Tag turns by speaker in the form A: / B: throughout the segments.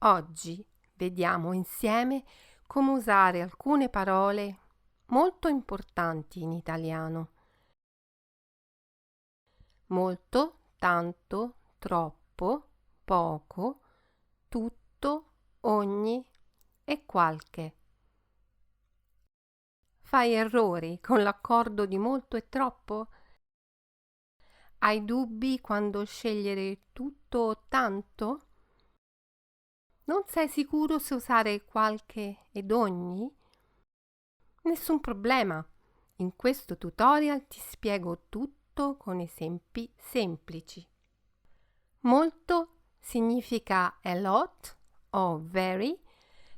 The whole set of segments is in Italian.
A: Oggi vediamo insieme come usare alcune parole molto importanti in italiano. Molto, tanto, troppo, poco, tutto, ogni e qualche. Fai errori con l'accordo di molto e troppo? Hai dubbi quando scegliere tutto o tanto? Non sei sicuro se usare qualche ed ogni? Nessun problema. In questo tutorial ti spiego tutto con esempi semplici. Molto significa a lot o very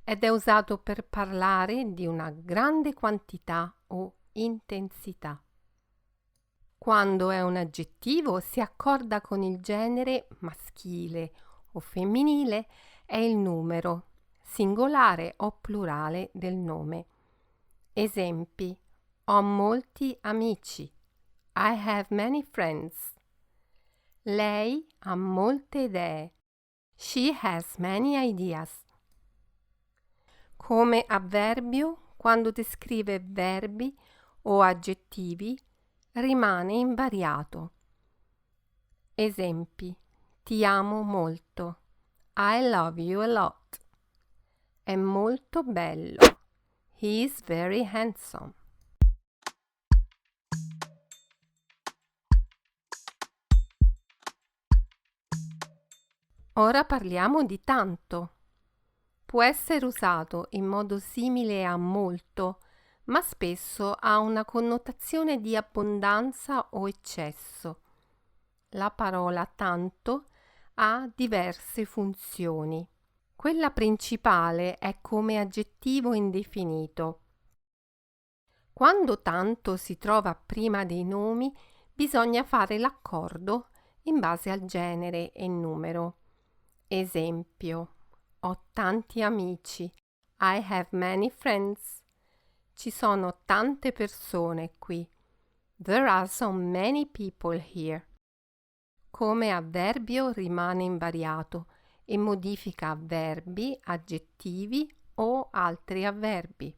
A: ed è usato per parlare di una grande quantità o intensità. Quando è un aggettivo si accorda con il genere maschile o femminile è il numero, singolare o plurale del nome. Esempi: ho molti amici. I have many friends. Lei ha molte idee. She has many ideas. Come avverbio, quando descrive verbi o aggettivi, rimane invariato. Esempi: ti amo molto. I love you a lot. È molto bello. He is very handsome. Ora parliamo di tanto. Può essere usato in modo simile a molto, ma spesso ha una connotazione di abbondanza o eccesso. La parola tanto ha diverse funzioni. Quella principale è come aggettivo indefinito. Quando tanto si trova prima dei nomi, bisogna fare l'accordo in base al genere e numero. Esempio: ho tanti amici. I have many friends. Ci sono tante persone qui. There are so many people here. Come avverbio rimane invariato e modifica avverbi, aggettivi o altri avverbi.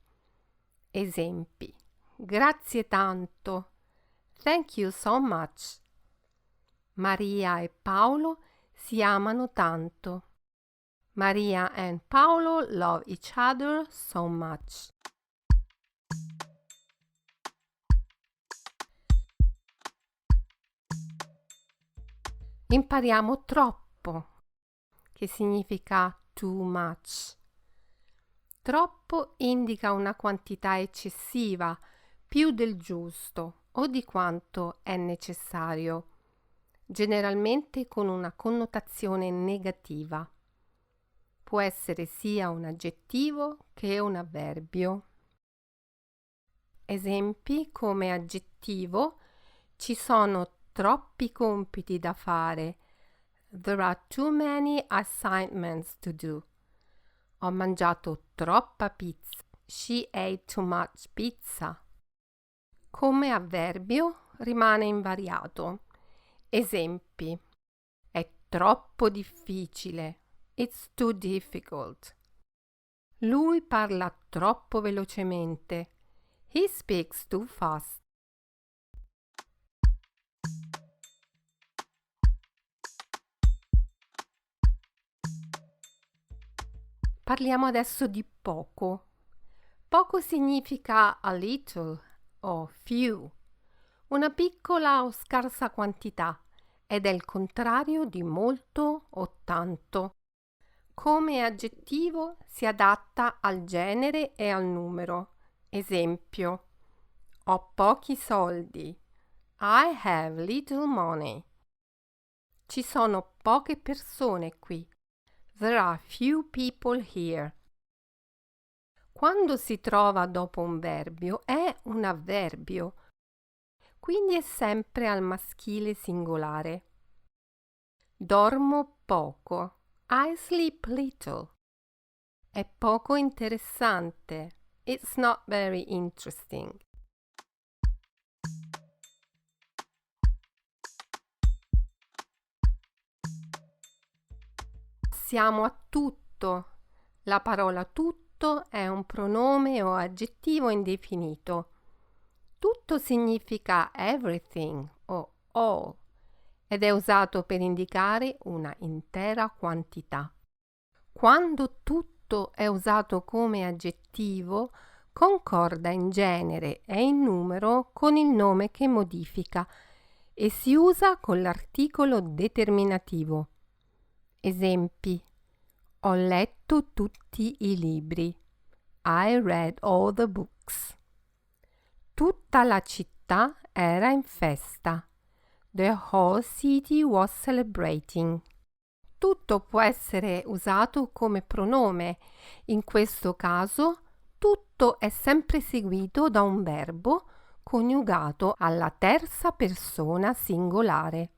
A: Esempi: grazie tanto. Thank you so much. Maria e Paolo si amano tanto. Maria and Paolo love each other so much. Impariamo troppo, che significa too much. Troppo indica una quantità eccessiva, più del giusto o di quanto è necessario, generalmente con una connotazione negativa. Può essere sia un aggettivo che un avverbio. Esempi: come aggettivo, ci sono troppi compiti da fare. There are too many assignments to do. Ho mangiato troppa pizza. She ate too much pizza. Come avverbio rimane invariato. Esempi: è troppo difficile. It's too difficult. Lui parla troppo velocemente. He speaks too fast. Parliamo adesso di poco. Poco significa a little o few, una piccola o scarsa quantità, ed è il contrario di molto o tanto. Come aggettivo si adatta al genere e al numero. Esempio: ho pochi soldi. I have little money. Ci sono poche persone qui. There are few people here. Quando si trova dopo un verbio è un avverbio, quindi è sempre al maschile singolare. Dormo poco. I sleep little. È poco interessante. It's not very interesting. Passiamo a tutto. tutto. La parola tutto è un pronome o aggettivo indefinito. Tutto significa everything o all ed è usato per indicare una intera quantità. Quando tutto è usato come aggettivo, concorda in genere e in numero con il nome che modifica e si usa con l'articolo determinativo. Esempi: ho letto tutti i libri. I read all the books. Tutta la città era in festa. The whole city was celebrating. Tutto può essere usato come pronome. In questo caso, tutto è sempre seguito da un verbo coniugato alla terza persona singolare.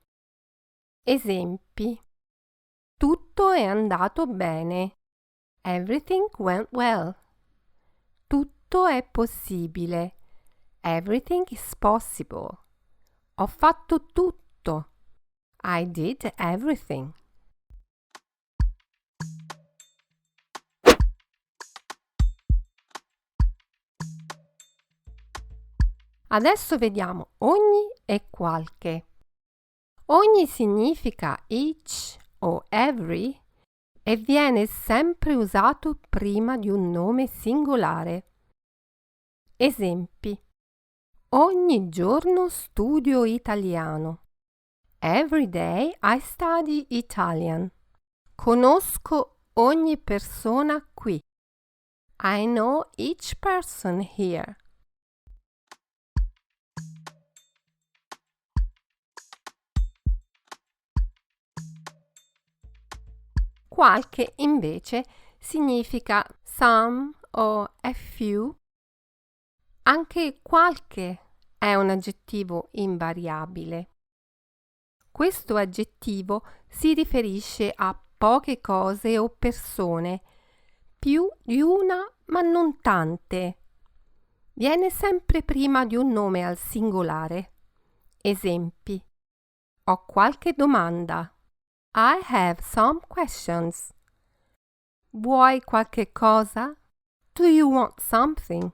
A: Esempi: tutto è andato bene. Everything went well. Tutto è possibile. Everything is possible. Ho fatto tutto. I did everything. Adesso vediamo ogni e qualche. Ogni significa each o every e viene sempre usato prima di un nome singolare. Esempi: ogni giorno studio italiano. Every day I study Italian. Conosco ogni persona qui. I know each person here. Qualche invece significa some o a few. Anche qualche è un aggettivo invariabile. Questo aggettivo si riferisce a poche cose o persone, più di una ma non tante. Viene sempre prima di un nome al singolare. Esempi: ho qualche domanda. I have some questions. Vuoi qualche cosa? Do you want something?